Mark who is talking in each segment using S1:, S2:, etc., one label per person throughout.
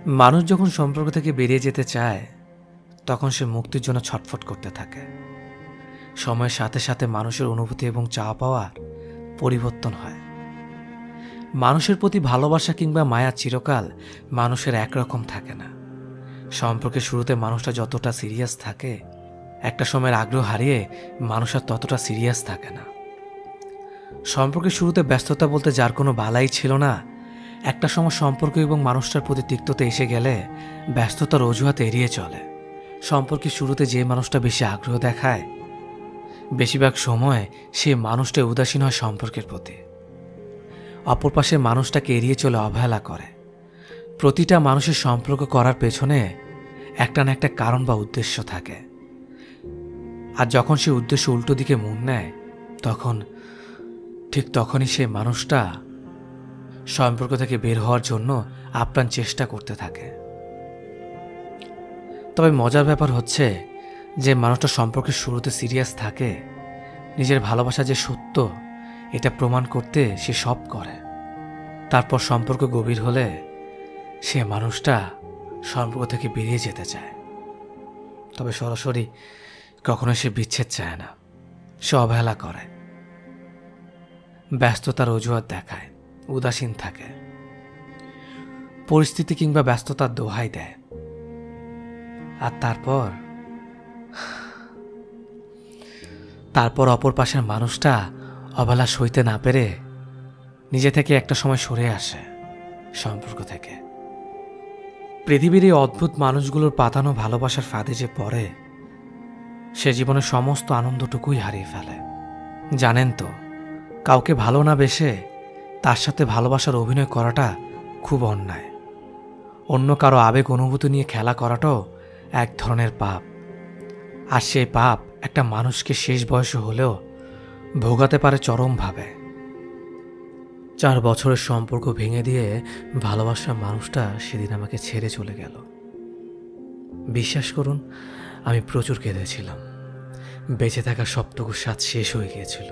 S1: মানুষ যখন সম্পর্ক থেকে বেরিয়ে যেতে চায় তখন সে মুক্তির জন্য ছটফট করতে থাকে। সময়ের সাথে সাথে মানুষের অনুভূতি এবং চাওয়া পাওয়ার পরিবর্তন হয়। মানুষের প্রতি ভালোবাসা কিংবা মায়া চিরকাল মানুষের একরকম থাকে না। সম্পর্কের শুরুতে মানুষটা যতটা সিরিয়াস থাকে, একটা সময়ের আগ্রহ হারিয়ে মানুষ আর ততটা সিরিয়াস থাকে না। সম্পর্কের শুরুতে ব্যস্ততা বলতে যার কোনো বালাই ছিল না, একটা সময় সম্পর্ক এবং মানুষটার প্রতি তিক্ততা এসে গেলে ব্যস্ততার অজুহাতে এড়িয়ে চলে। সম্পর্কের শুরুতে যে মানুষটা বেশি আগ্রহ দেখায়, বেশিরভাগ সময় সে মানুষটা উদাসীন হয় সম্পর্কের প্রতি। অপর পাশে মানুষটাকে এড়িয়ে চলে অবহেলা করে। প্রতিটা মানুষের সম্পর্ক করার পেছনে একটা না একটা কারণ বা উদ্দেশ্য থাকে। আর যখন সে উদ্দেশ্য উল্টো দিকে মুখ নেয়, ঠিক তখনই সে মানুষটা সম্পর্ক থেকে বের হওয়ার জন্য আপ্রাণ চেষ্টা করতে থাকে। তবে মজার ব্যাপার হচ্ছে যে মানুষটা সম্পর্কের শুরুতে সিরিয়াস থাকে, নিজের ভালোবাসা যে সত্য এটা প্রমাণ করতে সে সব করে। তারপর সম্পর্ক গভীর হলে সে মানুষটা সম্পর্ক থেকে বেরিয়ে যেতে চায়। তবে সরাসরি কখনো সে বিচ্ছেদ চায় না, সে অবহেলা করে, ব্যস্ততার অজুহাত দেখায়, উদাসীন থাকে, পরিস্থিতি কিংবা ব্যস্ততার দোহাই দেয়। আর তারপর অপর পাশের মানুষটা অবহেলা সইতে না পেরে নিজে থেকে একটা সময় সরে আসে সম্পর্ক থেকে। পৃথিবীর এই অদ্ভুত মানুষগুলোর পাতানো ভালোবাসার ফাঁদে যে পড়ে, সে জীবনের সমস্ত আনন্দটুকুই হারিয়ে ফেলে। জানেন তো, কাউকে ভালো না বেসে তার সাথে ভালোবাসার অভিনয় করাটা খুব অন্যায়। অন্য কারো আবেগ অনুভূতি নিয়ে খেলা করাটাও এক ধরনের পাপ। আর সেই পাপ একটা মানুষকে শেষ বয়সে হলেও ভোগাতে পারে চরমভাবে। 4 বছরের সম্পর্ক ভেঙে দিয়ে ভালোবাসার মানুষটা সেদিন আমাকে ছেড়ে চলে গেল। বিশ্বাস করুন, আমি প্রচুর কেঁদেছিলাম। বেঁচে থাকার সবটুকু স্বাদ শেষ হয়ে গিয়েছিল।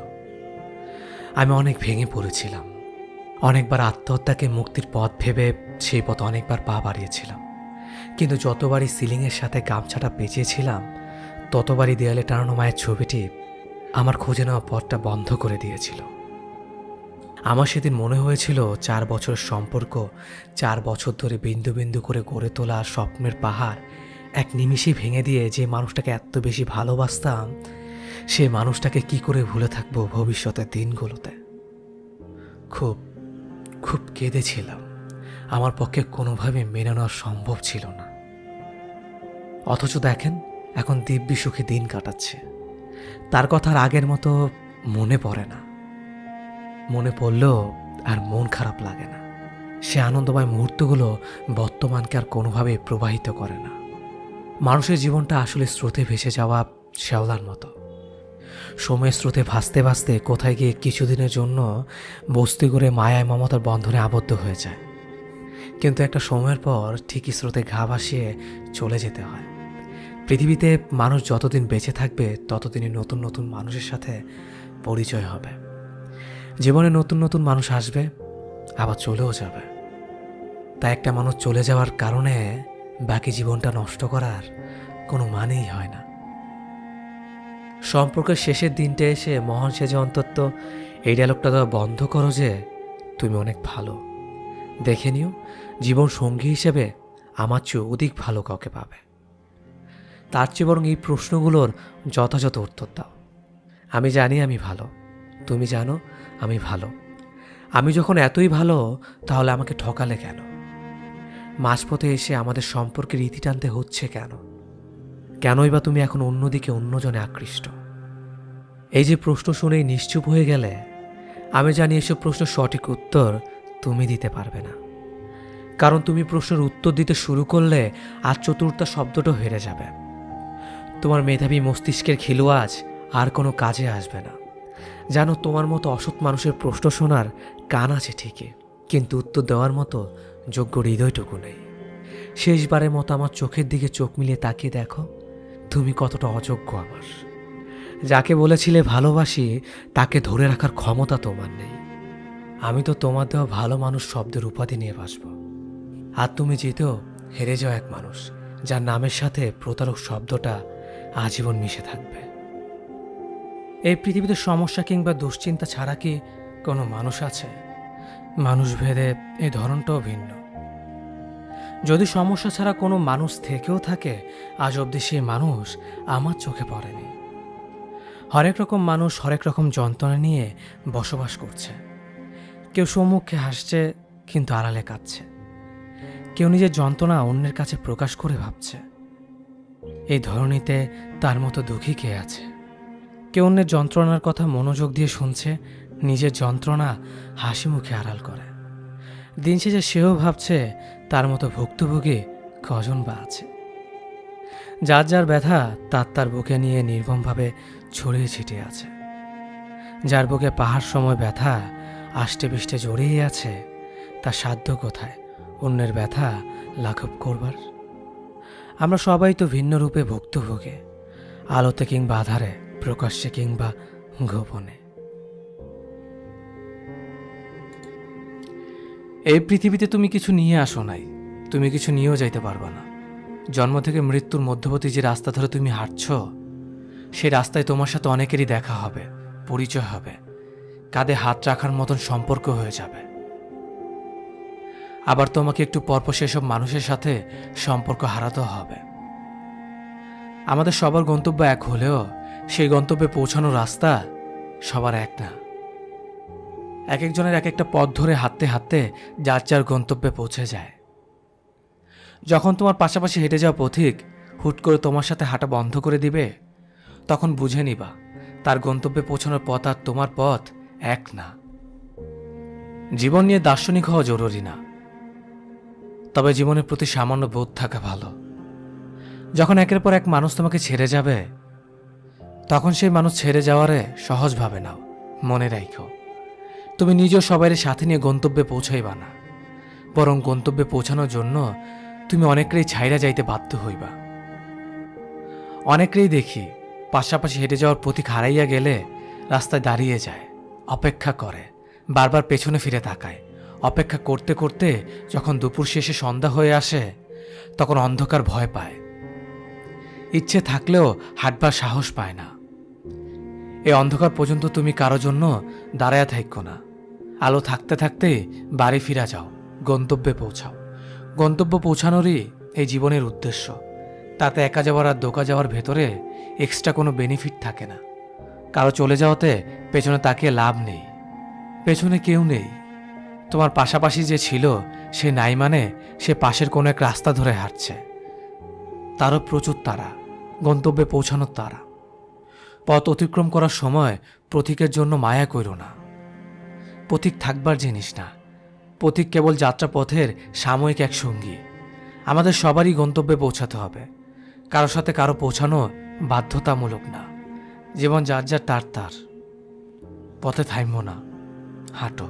S1: আমি অনেক ভেঙে পড়েছিলাম। অনেকবার আত্মহত্যাকে মুক্তির পথ ভেবে সেই পথ অনেকবার পা বাড়িয়েছিলাম। কিন্তু যতবারই সিলিংয়ের সাথে গামছাটা পেঁচিয়েছিলাম, ততবারই দেয়ালে টানানো মায়ের ছবিটি আমার খুঁজে নেওয়া পথটা বন্ধ করে দিয়েছিল। আমার সেদিন মনে হয়েছিল 4 বছরের সম্পর্ক, 4 বছর ধরে বিন্দু বিন্দু করে গড়ে তোলা স্বপ্নের পাহাড় এক নিমিষেই ভেঙে দিয়ে যে মানুষটাকে এত বেশি ভালোবাসতাম, সেই মানুষটাকে কি করে ভুলে থাকবো ভবিষ্যতের দিনগুলোতে। খুব খুব কেঁদেছিলাম। আমার পক্ষে কোনোভাবে মেনে নেওয়া সম্ভব ছিল না। অথচ দেখেন, এখন দিব্যি সুখে দিন কাটাচ্ছে। তার কথা আর আগের মতো মনে পড়ে না। মনে পড়লেও আর মন খারাপ লাগে না। সে আনন্দময় মুহূর্তগুলো বর্তমানকে আর কোনোভাবে প্রবাহিত করে না। মানুষের জীবনটা আসলে স্রোতে ভেসে যাওয়া শ্যাওলার মতো। সময়ের স্রোতে ভাসতে ভাসতে কোথায় গিয়ে কিছুদিনের জন্য বস্তি করে মায়ায় মমতার বন্ধনে আবদ্ধ হয়ে যায়। কিন্তু একটা সময়ের পর ঠিকই স্রোতে ঘা ভাসিয়ে চলে যেতে হয়। পৃথিবীতে মানুষ যতদিন বেঁচে থাকবে ততদিনই নতুন নতুন মানুষের সাথে পরিচয় হবে। জীবনে নতুন নতুন মানুষ আসবে, আবার চলেও যাবে। তাই একটা মানুষ চলে যাওয়ার কারণে বাকি জীবনটা নষ্ট করার কোনো মানেই হয় না। সম্পর্কের শেষের দিনটা এসে মহান সেজে অন্তত এই ডায়লগটা দেওয়া বন্ধ করো যে, তুমি অনেক ভালো। দেখে নিও, জীবন সঙ্গী হিসেবে আমার চেয়ে অধিক ভালো কাউকে পাবে। তার চেয়ে বরং এই প্রশ্নগুলোর যথাযথ উত্তর দাও। আমি জানি আমি ভালো, তুমি জানো আমি ভালো। আমি যখন এতই ভালো, তাহলে আমাকে ঠকালে কেন? মাঝপথে এসে আমাদের সম্পর্কের ইতি টানতে হচ্ছে কেন? কেনই বা তুমি এখন অন্যদিকে অন্যজনে আকৃষ্ট? এই যে প্রশ্ন শুনেই নিশ্চুপ হয়ে গেলে, আমি জানি এসব প্রশ্ন সঠিক উত্তর তুমি দিতে পারবে না। কারণ তুমি প্রশ্নের উত্তর দিতে শুরু করলে আর চতুর্থ শব্দটা হেরে যাবে। তোমার মেধাবী মস্তিষ্কের খিলুয়াজ আর কোনো কাজে আসবে না। জানো, তোমার মতো অসৎ মানুষের প্রশ্ন শোনার কান আছে ঠিকই, কিন্তু উত্তর দেওয়ার মতো যোগ্য হৃদয়টুকু নেই। শেষবারের মতো আমার চোখের দিকে চোখ মিলিয়ে তাকিয়ে দেখো, তুমি কতটা অযোগ্য আমার। যাকে বলেছিলে ভালোবাসি, তাকে ধরে রাখার ক্ষমতা তোমার নেই। আমি তো তোমার দেওয়া ভালো মানুষ শব্দের উপাধি নিয়ে বাসব। আর তুমি যেতেও হেরে যাওয়া এক মানুষ যার নামের সাথে প্রতারক শব্দটা আজীবন মিশে থাকবে। এই পৃথিবীতে সমস্যা কিংবা দুশ্চিন্তা ছাড়া কি কোনো মানুষ আছে? মানুষ ভেদে এই ধরনটাও ভিন্ন। যদি সমস্যা ছাড়া কোনো মানুষ থেকেও থাকে, আজ অবধি সেই মানুষ আমার চোখে পড়েনি। হরেক রকম মানুষ হরেক রকম যন্ত্রণা নিয়ে বসবাস করছে। কেউ সম্মুখে হাসছে কিন্তু আড়ালে কাঁদছে। কেউ নিজের যন্ত্রণা অন্যের কাছে প্রকাশ করে ভাবছে। এই ধরনীতে তার মতো দুঃখী কে আছে? কেউ অন্যের যন্ত্রণার কথা মনোযোগ দিয়ে শুনছে, নিজের যন্ত্রণা হাসি মুখে আড়াল করে। দিন শেষে সেও ভাবছে তার মতো ভুক্তভোগী কজন বা আছে। যার যার ব্যথা তার তার বুকে নিয়ে নির্মমভাবে ছড়িয়ে ছিটিয়ে আছে। যার বুকে পাহাড় সময় ব্যথা আষ্টে পিষ্টে জড়িয়ে আছে, তার সাধ্য কোথায় অন্যের ব্যথা লাঘব করবার? আমরা সবাই তো ভিন্ন রূপে ভুক্তভোগী, আলোতে কিংবা আধারে, প্রকাশ্যে কিংবা গোপনে। এই পৃথিবীতে তুমি কিছু নিয়ে আসো নাই, তুমি কিছু নিয়েও যাইতে পারবা না। জন্ম থেকে মৃত্যুর মধ্যবর্তী যে রাস্তা ধরে তুমি হাঁটছ, সেই রাস্তায় তোমার সাথে অনেকেরই দেখা হবে, পরিচয় হবে, কাঁধে হাত রাখার মতন সম্পর্ক হয়ে যাবে। আবার তোমাকে একটু পরপর সেসব মানুষের সাথে সম্পর্ক হারাতেও হবে। আমাদের সবার গন্তব্য এক হলেও সেই গন্তব্যে পৌঁছানোর রাস্তা সবার এক না। এক একজনের এক একটা পথ ধরে হাঁটতে হাঁটতে যার যার গন্তব্যে পৌঁছে যায়। যখন তোমার পাশাপাশি হেঁটে যাওয়া পথিক হুট করে তোমার সাথে হাঁটা বন্ধ করে দিবে, তখন বুঝে নিবা তার গন্তব্যে পৌঁছানোর পথ আর তোমার পথ এক না। জীবন নিয়ে দার্শনিক হওয়া জরুরি না, তবে জীবনের প্রতি সামান্য বোধ থাকা ভালো। যখন একের পর এক মানুষ তোমাকে ছেড়ে যাবে, তখন সেই মানুষ ছেড়ে যাওয়ারে সহজভাবে নাও। মনে রাখো, তুমি নিজেও সবাইয়ের সাথে নিয়ে গন্তব্যে পৌঁছাইবা না, বরং গন্তব্যে পৌঁছানোর জন্য তুমি অনেকেরই ছাইরা যাইতে বাধ্য হইবা। অনেকেরই দেখি পাশাপাশি হেঁটে যাওয়ার পথিক হারাইয়া গেলে রাস্তায় দাঁড়িয়ে যায়, অপেক্ষা করে, বারবার পেছনে ফিরে তাকায়। অপেক্ষা করতে করতে যখন দুপুর শেষে সন্ধ্যা হয়ে আসে, তখন অন্ধকার ভয় পায়, ইচ্ছে থাকলেও হাঁটবার সাহস পায় না। এই অন্ধকার পর্যন্ত তুমি কারো জন্য দাঁড়ায়া থাকো না। আলো থাকতে থাকতে বাড়ি ফিরা যাও, গন্তব্যে পৌঁছাও। গন্তব্য পৌঁছানোরই এই জীবনের উদ্দেশ্য। তাতে একা যাওয়ার আর দোকা যাওয়ার ভেতরে এক্সট্রা কোনো বেনিফিট থাকে না। কারো চলে যাওয়াতে পেছনে তাকিয়ে লাভ নেই। পেছনে কেউ নেই। তোমার পাশাপাশি যে ছিল সে নাই, মানে সে পাশের কোনো এক রাস্তা ধরে হাঁটছে। তারও প্রচুর তারা, গন্তব্যে পৌঁছানোর তারা। পথ অতিক্রম করার সময় পথিকের জন্য মায়া কইরো না। পথিক থাকবার জিনিস না, পথিক কেবল যাত্রাপথের সাময়িক এক সঙ্গী। আমাদের সবারই গন্তব্যে পৌঁছাতে হবে, কারোর সাথে কারো পৌঁছানো বাধ্যতামূলক না। জীবন যার যার তার তার। পথে থামো না, হাঁটো।